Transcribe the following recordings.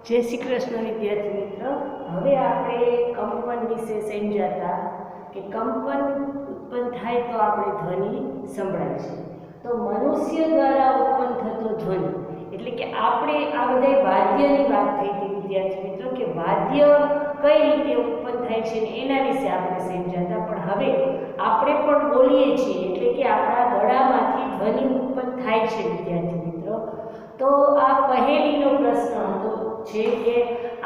जय श्री कृष्ण विद्यार्थी मित्र। हवे आपणे कंपन विषे समझाता कि कंपन उत्पन्न थाय तो आपणे ध्वनि संभळाय छे। तो मनुष्य द्वारा उत्पन्न थतो ध्वनि एटले कि आपणे आ बधाय वाद्यनी वात थई हती विद्यार्थी मित्रों कि वाद्य कई रीते उत्पन्न थाय छे ने एना विषे आपणे समझाता। पण हवे आपणे पण बोलीए छीए एटले कि आपणा गळामांथी ध्वनि उत्पन्न थाय छे विद्यार्थी मित्रों। तो आ पहेलीनो प्रश्न हतो छे कि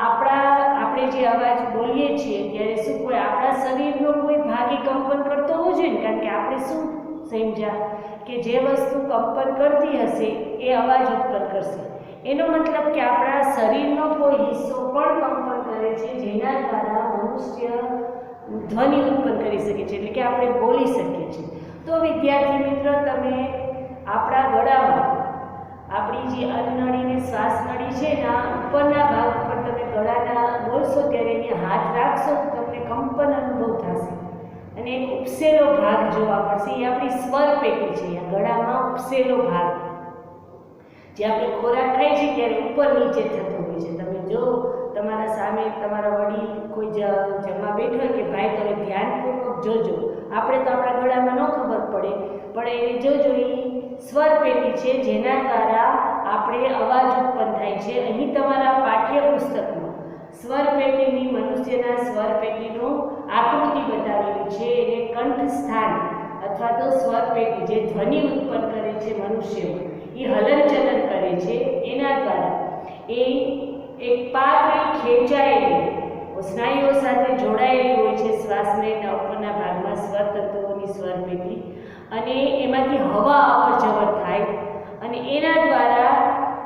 આપણે જે અવાજ બોલીએ છીએ ત્યારે શું કોઈ આપણા શરીરનો કોઈ ભાગ કંપન કરતો હોવો જોઈએ, કારણ કે આપણે શું સમજ્યા કે જે વસ્તુ કંપન કરતી હશે એ અવાજ ઉત્પન્ન કરશે। એનો મતલબ કે આપણા શરીરનો કોઈ હિસ્સો પણ કંપન કરે છે જેના દ્વારા મનુષ્ય ધ્વનિ ઉત્પન્ન કરી શકે છે, એટલે કે આપણે બોલી શકીએ છીએ। તો વિદ્યાર્થી મિત્ર, તમે આપણા ગળામાં આપણી જે અન્નનળી ને શ્વાસ નળી છે ના ઉપરના ભાગ પર તમે ગળાના બોલશો ત્યારે એને હાથ રાખશો તો તમને કંપન અનુભવ થશે અને એક ઉપસેલો ભાગ જોવા મળશે। એ આપણી સ્વર પેટી છે। આ ગળામાં ઉપસેલો ભાગ જે આપણે ખોરાક ખાઈએ છીએ ત્યારે ઉપર નીચે થતો હોય છે। તમે જો તમારા સામે તમારા વડીલ કોઈ જમવા બેઠો હોય કે ભાઈ તમે ધ્યાનપૂર્વક જોજો, આપણે તો આપણા ગળામાં ન ખબર પડે પણ એને જોજો, એ સ્વર પેટી છે જેના દ્વારા આપણે અવાજ ઉત્પન્ન થાય છે। અહીં તમારા પાઠ્યપુસ્તકમાં સ્વર પેટીની મનુષ્યના સ્વર પેટીનો આકૃતિ બતાવેલી છે। એને કંઠસ્થાન અથવા તો સ્વર પેટી જે ધ્વનિ ઉત્પન્ન કરે છે મનુષ્યમાં, એ હલનચલન કરે છે એના દ્વારા એ એક પાતળી ખેંચાયેલી સ્નાયુઓ સાથે જોડાયેલી હોય છે શ્વાસનળીના ઉપરના ભાગમાં સ્વર તંતુઓની સ્વર પેટી, અને એમાંથી હવા અવર જવર થાય અને એના દ્વારા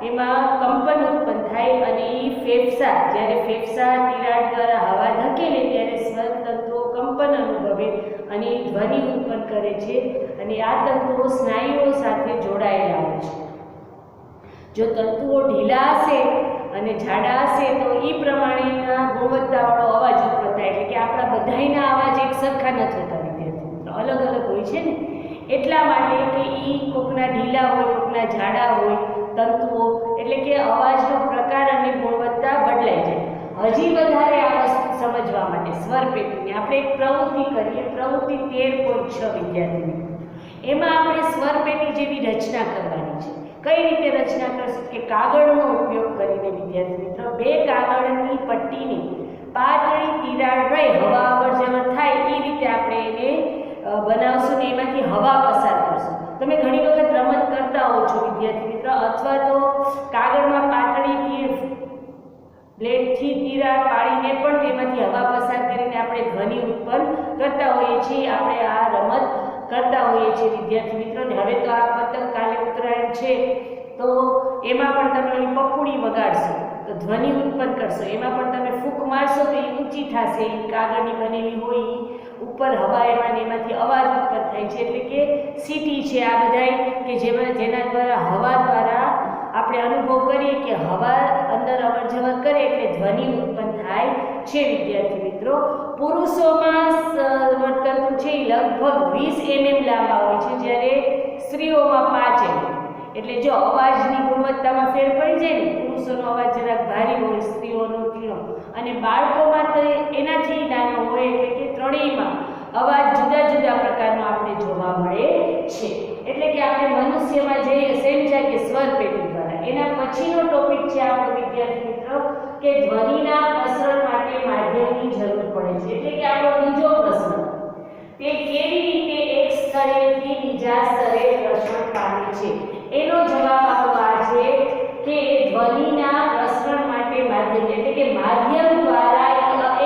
એમાં કંપન ઉત્પન્ન થાય અને એ ફેફસા, જ્યારે ફેફસા તિરાડ દ્વારા હવા ધકેલે ત્યારે સ્વર તંતુઓ કંપન અનુભવે અને ધ્વનિ ઉત્પન્ન કરે છે અને આ તંતુઓ સ્નાયુઓ સાથે જોડાયેલા હોય છે। જો તંતુઓ ઢીલા હશે અને જાડા હશે તો એ પ્રમાણેના ગુણવત્તાવાળો અવાજ ઉત્પન્ન થાય, એટલે કે આપણા બધાયના અવાજ એક સરખા નથી હોતા વિદ્યાર્થી મિત્રો, અલગ અલગ હોય છે ને, એટલા માટે કે એ કોકના ઢીલા હોય કોકના જાડા હોય તંતુઓ, એટલે કે અવાજનો પ્રકાર અને ગુણવત્તા બદલાઈ જાય। હજી વધારે આ વસ્તુ સમજવા માટે સ્વર પેટીને આપણે એક પ્રવૃત્તિ કરીએ, પ્રવૃત્તિ 13.6 વિદ્યાર્થી મિત્રો। એમાં આપણે સ્વર પેટી જેવી રચના કરવાની છે। કઈ રીતે રચના કરશું કે કાગળનો ઉપયોગ કરીને વિદ્યાર્થી મિત્રો, બે કાગળની પટ્ટીની પાતળી તિરાડ રહી હવા અવર જવર થાય એ રીતે આપણે એને બનાવશું ને એમાંથી હવા પસાર કરશું। તમે ઘણી વખત રમત કરતા હો છો વિદ્યાર્થી મિત્ર, અથવા તો કાગળમાં પાતળી બ્લેડથી તિરાડ પાડીને પણ તેમાંથી હવા પસાર કરીને આપણે ધ્વનિ ઉત્પન્ન કરતા હોઈએ છીએ। આપણે આ રમત કરતા હોઈએ છીએ વિદ્યાર્થી મિત્રો। ને હવે તો આ પતંગ કાલે ઉત્તરાયણ છે તો એમાં પણ તમે ઓલી પપુડી વગાડશો તો ધ્વનિ ઉત્પન્ન કરશો, એમાં પણ તમે ફૂંક મારશો તો એ ઊંચી થશે, એ કાગળની બનેલી હોય ઉપર હવા એમાંથી અવાજ ઉત્પન્ન થાય છે, એટલે કે સીટી છે। આ બધાય કે જેના દ્વારા હવા દ્વારા આપણે અનુભવ કરીએ કે હવા અંદર અવર જવર કરે એટલે ધ્વનિ ઉત્પન્ન થાય છે વિદ્યાર્થી મિત્રો। પુરુષોમાં તંતુ છે એ લગભગ 20 mm લાંબા હોય છે, જ્યારે સ્ત્રીઓમાં 5 mm। એટલે જો અવાજની ગુણવત્તામાં ફેર પડી જાય ને, પુરુષોનો અવાજ જરાક ભારે હોય, સ્ત્રીઓનો તીણો, અને બાળકોમાં તો એનાથી નાનો હોય, એટલે કે ત્રણેયમાં અવાજ જુદા જુદા પ્રકારનો આપણે જોવા મળે છે। એટલે કે આપણે મનુષ્યમાં જે સમજ્યા કે સ્વર પેટી દ્વારા, એના પછીનો ટોપિક છે આપણો વિદ્યાર્થી મિત્રો કે ધ્વનિના પ્રસરણ માટે માધ્યમની જરૂર પડે છે। એટલે કે આપણો બીજો પ્રશ્ન તે કેવી રીતે એક સ્થળેથી બીજા સ્થળે પ્રસરણ પામે છે, એનો જવાબ આપણો આ છે કે ધ્વનિના પ્રસરણ માટે માધ્યમ, એટલે કે માધ્યમ દ્વારા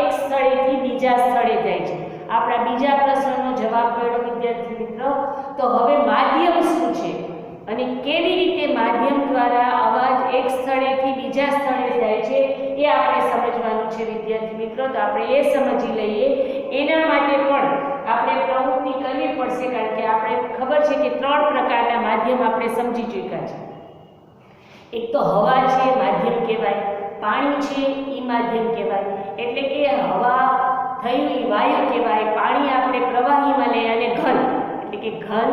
એક સ્થળેથી બીજા સ્થળે જાય છે। આપણા બીજા પ્રશ્નનો જવાબ મળ્યો વિદ્યાર્થી મિત્રો। તો હવે માધ્યમ શું છે અને કેવી રીતે માધ્યમ દ્વારા અવાજ એક સ્થળેથી બીજા સ્થળે જાય છે એ આપણે સમજવાનું છે વિદ્યાર્થી મિત્રો। તો આપણે એ સમજી લઈએ, એના માટે પણ આપણે પ્રવૃત્તિ કરવી પડશે, કારણ કે આપણે ખબર છે કે 3 પ્રકારના માધ્યમ આપણે સમજી ચૂક્યા છે। એક તો હવા છે માધ્યમ કહેવાય, પાણી છે એ માધ્યમ કહેવાય, એટલે કે હવા થયું એ વાયુ કહેવાય, પાણી આપણે પ્રવાહીમાં લઈએ, અને ઘન એટલે કે ઘન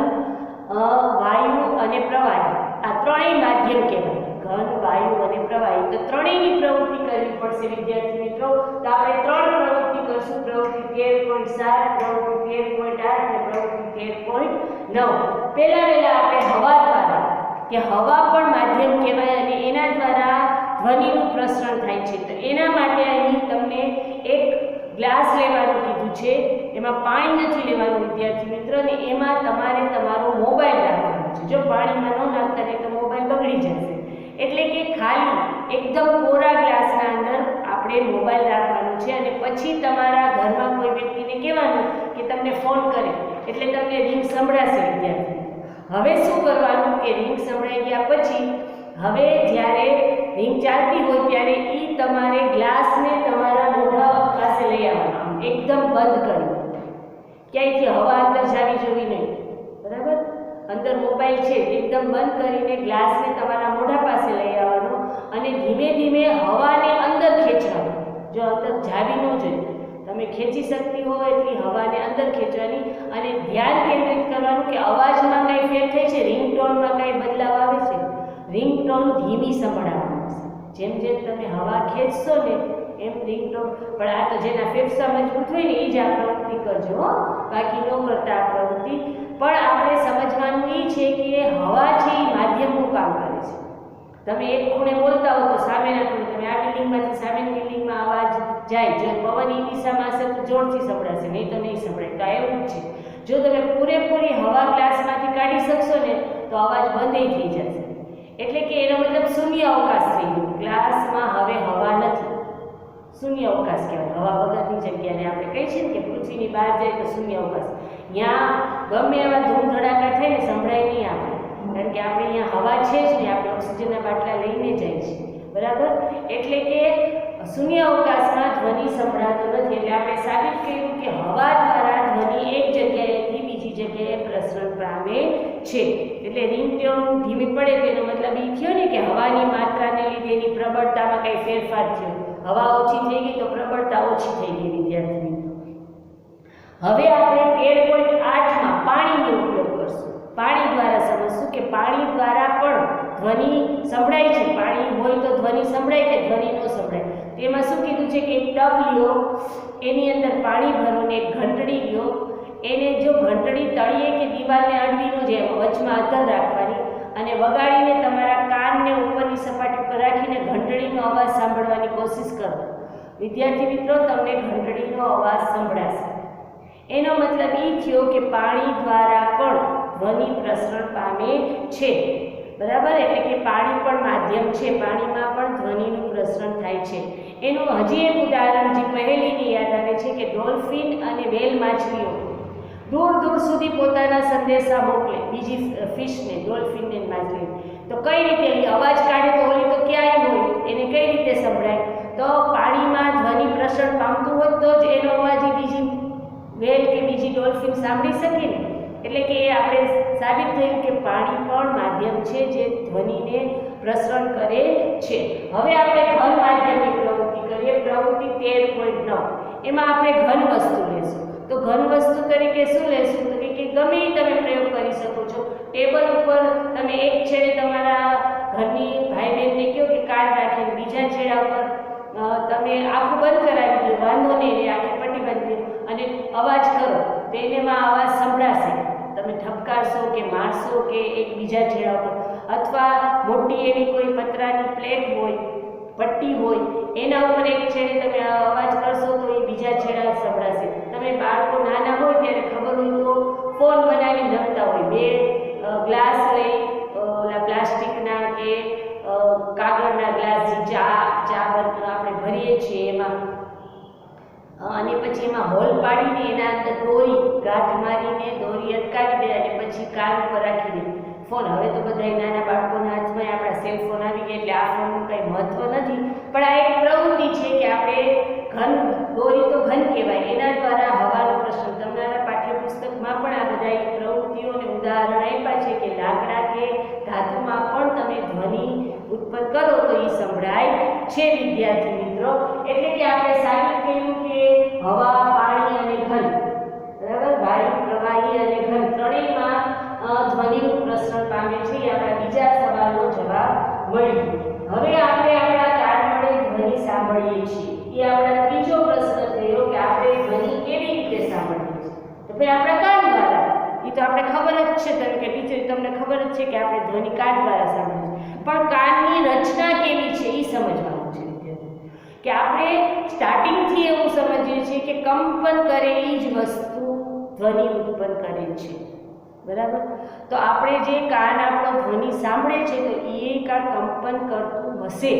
વાયુ અને પ્રવાહી આ ત્રણેય માધ્યમ કહેવાય। ઘન વાયુ અને અને પ્રવાહી. તો ત્રણેયની પ્રવૃત્તિ કરવી પડશે વિદ્યાર્થી મિત્રો. તો આપણે ત્રણ પ્રવૃત્તિ કરશું, પ્રવૃત્તિ 13.7, પ્રવૃત્તિ 13.8 અને પ્રવૃત્તિ 13.9. પહેલા આપણે હવા દ્વારા, કે હવા પણ માધ્યમ કહેવાય અને એના દ્વારા ધ્વનિનું પ્રસરણ થાય છે. તો એના માટે અહીં તમને એક ગ્લાસ લેવાનું કીધું છે, એમાં પાણી નથી લેવાનું વિદ્યાર્થી મિત્રો, ને એમાં તમારે તમારો મોબાઈલ રાખવાનો છે. જો પાણીમાં ન નાખતા ને તો મોબાઈલ બગડી જશે, એટલે કે ખાલી એકદમ કોરા ગ્લાસના અંદર આપણે મોબાઈલ રાખવાનો છે. અને પછી તમારા ઘરમાં કોઈ વ્યક્તિને કહેવાનું કે તમને ફોન કરે, એટલે તમને રિંગ સંભળાશે વિદ્યાર્થી. હવે શું કરવાનું કે રિંગ સંભળાઈ ગયા પછી હવે જ્યારે રિંગ ચાલતી હોય ત્યારે તમારે ગ્લાસને તમારા મોઢા પાસે લઈ આવવાનો, એકદમ બંધ કરી, ક્યાંયથી હવા અંદર જાવી જોવી નહીં, બરાબર. અંદર મોબાઈલ છે એકદમ બંધ કરીને ગ્લાસને તમારા મોઢા પાસે લઈ આવવાનો અને ધીમે ધીમે હવાને અંદર ખેંચવાનો. જો અંદર જાવી ન જોઈએ, તમે ખેંચી શકતી હો એટલી હવાને અંદર ખેંચવાની અને ધ્યાન કેન્દ્રિત કરવાનું કે અવાજમાં કાંઈ ફેર થાય છે, રિંગટોનમાં કાંઈ બદલાવ આવે છે. રિંગટોન ધીમી સંભળાવવાની છે. જેમ જેમ તમે હવા ખેંચશો ને એમ રિંગટોન. પણ આ તો જેના ફેફસા મજબૂત હોય ને એ જ આ પ્રવૃત્તિ કરજો, બાકી ન કરતા આ પ્રવૃત્તિ. પણ આપણે સમજવાનું એ છે કે હવા છે એ માધ્યમનું કામ કરે છે. તમે એક ખૂણે બોલતા હો તો સામેના ખૂણે, તમે આ બિલ્ડિંગમાંથી સામેની બિલ્ડિંગમાં અવાજ જાય, જો પવન એ દિશામાં હશે તો જોરથી સંભળાશે, નહીં તો નહીં સંભળાય. તો એવું જ છે, જો તમે પૂરેપૂરી હવા ગ્લાસમાંથી કાઢી શકશો ને તો અવાજ બંધ થઈ જશે. એટલે કે એનો મતલબ શૂન્ય અવકાશ થઈ ગયો. ગ્લાસમાં હવે હવા નથી, શૂન્ય અવકાશ કહેવાય. હવા વગરની જગ્યાને આપણે કહીએ છીએ ને કે પૃથ્વીની બહાર જાય તો શૂન્ય અવકાશ. ત્યાં ગમે એવા ધૂમ ધડાકા થાય ને સંભળાય નહીં આપણે, કારણ કે આપણે અહીંયા હવા છે જ નહીં, આપણે ઓક્સિજનના બાટલા લઈને જાય છે, બરાબર. એટલે કે શૂન્ય અવકાશમાં ધ્વનિ સંભળાતો નથી. એટલે આપણે સાબિત કર્યું કે હવા દ્વારા ધ્વનિ એક જગ્યાએથી બીજી જગ્યાએ પ્રસરણ પામે છે. એટલે રિંગટોન ધીમી પડે તેનો મતલબ એ થયો ને કે હવાની માત્રાને લીધે એની પ્રબળતામાં કંઈ ફેરફાર થયો. હવા ઓછી થઈ ગઈ તો પ્રબળતા ઓછી થઈ ગઈ વિદ્યાર્થી મિત્રો. હવે આપણે 13.8માં પાણીનો ઉપયોગ કરશું. પાણી દ્વારા સમજશું કે પાણી દ્વારા પણ ધ્વનિ સંભળાય છે. પાણી હોય તો ધ્વનિ સંભળાય કે ધ્વનિ ન સંભળાય. તેમાં શું કીધું છે કે એક ટબ લ્યો, એની અંદર પાણી ભરો ને એક ઘંટડી લ્યો, એને જો ઘંટડી તળિયે કે દિવાલને અડવી ન જાય, વચમાં અધર રાખવાની અને વગાડીને તમારા કાનને ઉપરની સપાટી પર રાખીને ઘંટડીનો અવાજ સાંભળવાની કોશિશ કરો. વિદ્યાર્થી મિત્રો, તમને ઘંટડીનો અવાજ સંભળાશે. એનો મતલબ એ થયો કે પાણી દ્વારા પણ ધ્વનિ પ્રસરણ પામે છે, બરાબર. એટલે કે પાણી પણ માધ્યમ છે, પાણીમાં પણ ધ્વનિનું પ્રસરણ થાય છે. એનું હજી એક ઉદાહરણ જે પહેલીને યાદ આવે છે કે ડોલ્ફિન અને વેલ માછલીઓ દૂર દૂર સુધી પોતાના સંદેશા મોકલે બીજી ફિશને, ડોલ્ફિનને, માછલીને. તો કઈ રીતે અવાજ કાઢે તો ઓલી તો ક્યાંય હોય, એને કઈ રીતે સંભળાય? તો પાણીમાં ધ્વનિ પ્રસરણ પામતું હોય તો જ એનો અવાજ બીજી વેલ કે બીજી ડોલ્ફિન સાંભળી શકે ને. એટલે કે આપણે સાબિત થયું કે પાણી પણ માધ્યમ છે જે ધ્વનિને પ્રસરણ કરે છે. હવે આપણે ઘન માધ્યમની પ્રવૃત્તિ કરીએ, પ્રવૃત્તિ 13.9. એમાં આપણે ઘન વસ્તુ લેશું. તો ઘન વસ્તુ તરીકે શું લેશું? તો કે ગમે તમે પ્રયોગ કરી શકો છો. ટેબલ ઉપર તમે એક છેડે તમારા ઘરની ભાઈ બહેનને કહો કે કાર્ડ રાખીને બીજા છેડા ઉપર તમે આખું બંધ કરાવી દો, વાંધો નહીં, એ આખી પટ્ટી બાંધી અને અવાજ કરો તો એમાં અવાજ સંભળાશે. તમે ઠપકારશો કે મારશો કે એક બીજા છેડા પર, અથવા મોટી એવી કોઈ પતરાની પ્લેટ હોય, પટ્ટી હોય, એના ઉપર એક છેડે તમે અવાજ કરશો તો એ બીજા છેડા સંભળાશે. તમે બાળકો નાના હોય ત્યારે ખબર હોય તો ફોન બનાવીને રમતા હોય, બે ગ્લાસ લઈ ઓલા પ્લાસ્ટિકના કે કાગળના ગ્લાસ ચા આપણે ભરીએ છીએ એમાં, અને પછી એમાં હોલ પાડીને એના અંદર દોરી ગાંઠ મારીને દોરી અટકાવી દે અને પછી કાન ઉપર રાખી દે ફોન. હવે તો બધા નાના બાળકોના હાથમાં આપણા સેલ ફોન આવી ગયા એટલે આ ફોનનું કંઈ મહત્વ નથી, પણ આ એક પ્રવૃત્તિ છે કે આપણે ઘન, દોરી તો ઘન કહેવાય, એના દ્વારા હવાનો પ્રસરણ. તમારા પાઠ્યપુસ્તકમાં પણ આ બધા પ્રવૃત્તિઓને ઉદાહરણ આપ્યા છે કે લાકડા કે ધાતુમાં પણ તમે ધ્વનિ ઉત્પન્ન કરો તો એ સંભળાય છે વિદ્યાર્થી મિત્રો. એટલે કે આપણે સાબિત કર્યું કે હવા, પાણી અને ઘન, બરાબર, વાયુ, પ્રવાહી અને ઘન ત્રણેયમાં ધ્વનિનું પ્રસરણ પામે છે. એ આપણા બીજા સવાલનો જવાબ મળી. હવે આપણે સાંભળીએ છીએ? એ આપણો ત્રીજો પ્રશ્ન થયો કે આપણે ધ્વનિ કેવી રીતે સાંભળીએ છીએ? તો ભાઈ આપણા કાન દ્વારા. એ તો આપણે ખબર જ છે, તમે કે ટીચર તમને ખબર જ છે કે આપણે ધ્વનિ કાન દ્વારા સાંભળીએ છીએ, પણ કાનની રચના કેવી છે એ સમજવાનું છે કે આપણે સ્ટાર્ટિંગથી એવું સમજીએ છીએ કે કંપન કરેલી જ વસ્તુ ધ્વનિ ઉત્પન્ન કરે છે, બરાબર? તો આપણે જે કાન આપણો ધ્વનિ સાંભળે છે તો એ કાં કંપન કરતું હશે,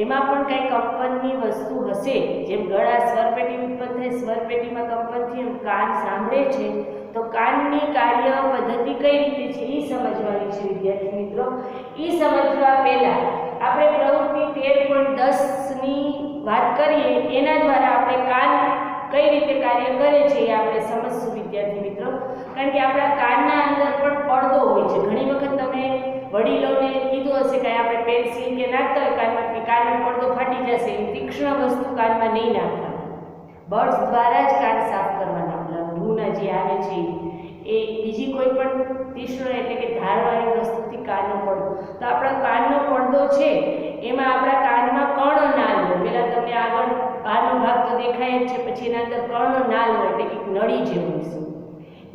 એમાં પણ કંઈ કંપનની વસ્તુ હશે. જેમ ગળા સ્વરપેટી ઉત્પન્ન થાય, સ્વરપેટીમાં કંપનથી એમ કાન સાંભળે છે, તો કાનની કાર્ય પદ્ધતિ કઈ રીતે છે એ સમજવાની છે વિદ્યાર્થી મિત્રો. એ સમજવા પહેલાં આપણે પ્રવૃત્તિ 13.10ની વાત કરીએ, એના દ્વારા આપણે કાન કઈ રીતે કાર્ય કરે છે એ આપણે સમજશું વિદ્યાર્થી મિત્રો. કારણ કે આપણા કાનના અંદર પણ પડદો હોય છે. ઘણી વખત તમે વડીલોને કીધું હશે કે આપણે પેન્સિલ કે નાખતા હોય કાનમાં કે કાનનો પડદો ફાટી જશે, એ તીક્ષ્ણ વસ્તુ કાનમાં નહીં નાખવાની, બર્ડ્સ દ્વારા જ કાન સાફ કરવાના. રૂના જે આવે છે એ બીજી કોઈ પણ તીક્ષ્ણ એટલે કે ધારવાળી વસ્તુથી કાનનો પડદો. તો આપણા કાનનો પડદો છે એમાં આપણા કાનમાં કર્ણનાળ હોય. પહેલાં તમને આગળ બહારનો ભાગ તો દેખાય જ છે, પછી એના અંદર કર્ણનાળ હોય એટલે કે નળી જેવું છે.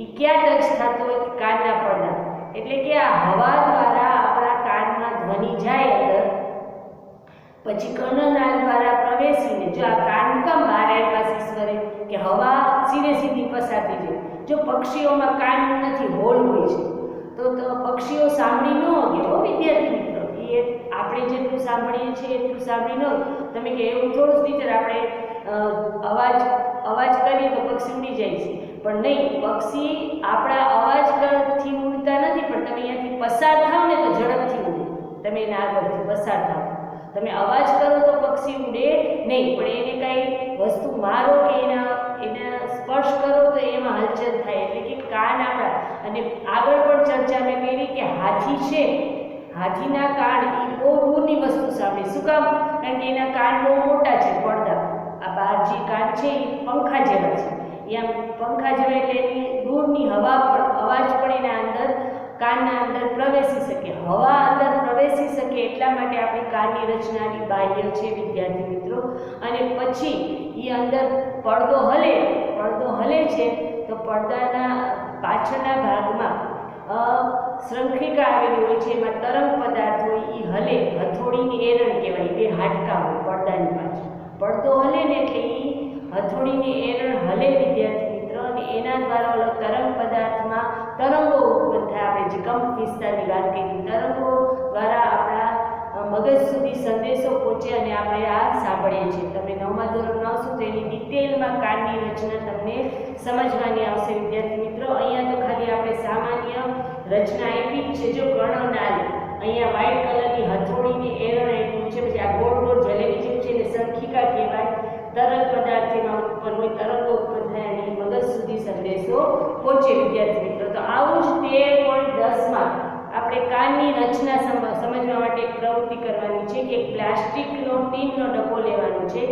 એ ક્યાં ટચ થતો હોય કે કાનના પડદા, એટલે કે આ હવા દ્વારા આપણા કાનમાં ધ્વનિ જાય અંદર, પછી કર્ણનાળ દ્વારા પ્રવેશીને જો આ કાન કામ બહાર આવ્યા ઈશ્વરે કે હવા સીધી પસાર થઈ જાય. જો પક્ષીઓમાં કાન નથી, હોલ હોય છે, તો પક્ષીઓ સાંભળી ન શકે હો વિદ્યાર્થી મિત્રો. એ આપણે જેટલું સાંભળીએ છીએ એટલું સાંભળી ન હોય. તમે કે એવું થોડું ટીચર આપણે અવાજ કરીએ તો પક્ષી ઉડી જાય છે, પણ નહીં, પક્ષી આપણા અવાજથી ઉડતા નથી, પણ તમે અહીંયાથી પસાર થાવ ને તો ઝડપથી ઉડે. તમે એના આગળથી પસાર થાવ, તમે અવાજ કરો તો પક્ષી ઉડે નહીં, પણ એને કાંઈ વસ્તુ મારો કે એના સ્પર્શ કરો તો એમાં હલચલ થાય. એટલે કે કાન આપણા, અને આગળ પણ ચર્ચા મેં કરી કે હાથી છે, હાથીના કાન એ બહુ દૂરની વસ્તુ સાંભળે. શું કામ? કારણ કે એના કાન બહુ મોટા છે, પડદા. આ બહાર જે કાન છે એ પંખા જેવા છે, એમ પંખા જેવા, એટલે એની દૂરની હવા પણ અવાજ પણ એના અંદર કાનના અંદર પ્રવેશી શકે, હવા અંદર પ્રવેશી શકે. એટલા માટે આપણી કાનની રચનાની બાહ્ય છે વિદ્યાર્થી મિત્રો. અને પછી એ અંદર પડદો હલે છે, તો પડદાના પાછળના ભાગમાં શૃંખલિકા આવેલી હોય છે, એમાં તરંગ પદાર્થ હોય, એ હલે, હથોડીની એરણ કહેવાય. બે હાડકા હોય પડદાની પાછળ, પડદો હલે ને એટલે એ હથોડીની એરણ હલે વિદ્યાર્થી મિત્રો, અને એના દ્વારા ઓલો તરંગ પદાર્થમાં તરંગો ઉત્પન્ન થાય. આપણે જે કંપ વિસ્તારની વાત કરી, તરંગો દ્વારા આપણા મગજ સુધી સંદેશો પહોંચે અને આપણે આ સાંભળીએ છીએ. તમે 9મા ધોરણમાં આવશો તો એની ડિટેલમાં કાનની રચના તમને સમજવાની આવશે વિદ્યાર્થી મિત્રો. અહીંયા તો ખાલી આપણે સામાન્ય રચના આપી જ છે. જો કર્ણનાળ, અહીંયા વ્હાઇટ કલરની હથોડીની એરણ આપ્યું છે, પછી આ ગોળ ગોળ જલેબી જેવું છે એને શંખિકા કહેવાય. તરંગ પદાર્થમાં ઉત્પન્ન હોય, તરંગો ઉત્પન્ન થાય અને મગજ સુધી સંદેશો પહોંચે વિદ્યાર્થી મિત્રો. તો આવું જ 13.10માં આપણે કાનની રચના સમજવા માટે એક પ્રવૃત્તિ કરવાની છે કે પ્લાસ્ટિકનો ટીનનો ડબ્બો લેવાનો છે,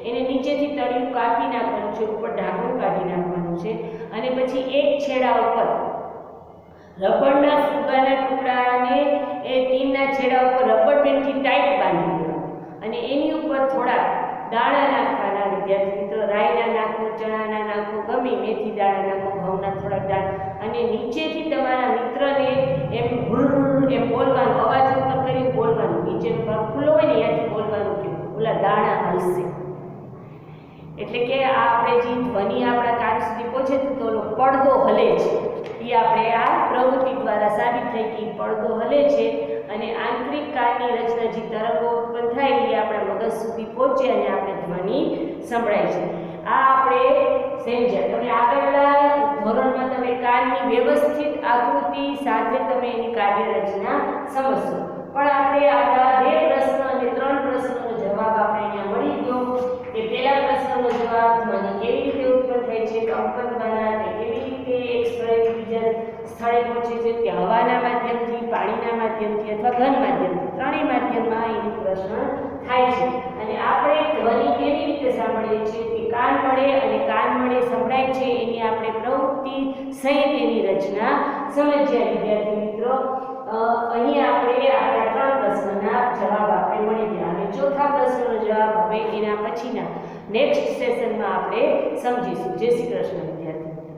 એને નીચેથી તળિયું કાઢી નાખવાનું છે, ઉપર ઢાંકણું કાઢી નાખવાનું છે, અને પછી એક છેડા ઉપર રબરના ફુગ્ગાના ટુકડાને એ ટીનના છેડા ઉપર રબર બેન્ડથી ટાઈટ બાંધી દેવાનું, અને એની ઉપર થોડા દાણા નાખવાના વિદ્યાર્થી મિત્રો. રાઈના નાખો, ચણાના નાખો, ગમે મેથી દાણા નાખો, ઘઉંના થોડાક દાણા, અને નીચેથી તમારા મિત્રને એમ એમ બોલવાનું, અવાજ ઉપર કરીને બોલવાનું. નીચેનો ભાગ ખુલ્લો હોય ને ત્યાંથી બોલવાનું કે ઓલા દાણા હલશે. એટલે કે આ આપણે જે ધ્વનિ આપણા કાન સુધી પહોંચે તો ઓલો પડદો હલે છે, એ આપણે આ પ્રવૃત્તિ દ્વારા સાબિત થઈ કે પડદો હલે છે, અને આંતરિક કાનની રચના જે તરંગો ઉત્પન્ન થાય એ આપણા મગજ સુધી પહોંચે અને આપણે ધ્વનિ સંભળાય છે. આ આપણે સમજ્યા. તમે આગળના ધોરણમાં તમે કાનની વ્યવસ્થિત આકૃતિ સાથે તમે એની કાર્ય રચના સમજશો. પણ આપણે આપણા 2 પ્રશ્ન અને 3 પ્રશ્નોનો જવાબ આપણે અહીંયા મળી ગયો. કે પહેલા પ્રશ્નનો જવાબ ધ્વનિ કેવી રીતે ઉત્પન્ન થાય છે, કંપન દ્વારા તે કેવી રીતે એક સ્થળેથી બીજા સ્થળે પહોંચે છે, કે હવાના માધ્યમથી, પાણીના માધ્યમથી અથવા ઘન માધ્યમથી, ત્રણેય માધ્યમમાં એનું પ્રશ્ન થાય છે. અને આપણે ધ્વનિ કેવી રીતે સાંભળીએ છીએ કે કાન મળે અને કાન મળે સંભળાય છે, એની આપણે પ્રવૃત્તિ સહિત એની રચના સમજ્યા વિદ્યાર્થી મિત્રો. અહીં આપણે આપણા 3 પ્રશ્નના જવાબ આપણે મળી ગયા. અને ચોથા પ્રશ્નનો જવાબ હવે એના પછીના નેક્સ્ટ સેશનમાં આપણે સમજીશું. જય શ્રી કૃષ્ણ વિદ્યાર્થી.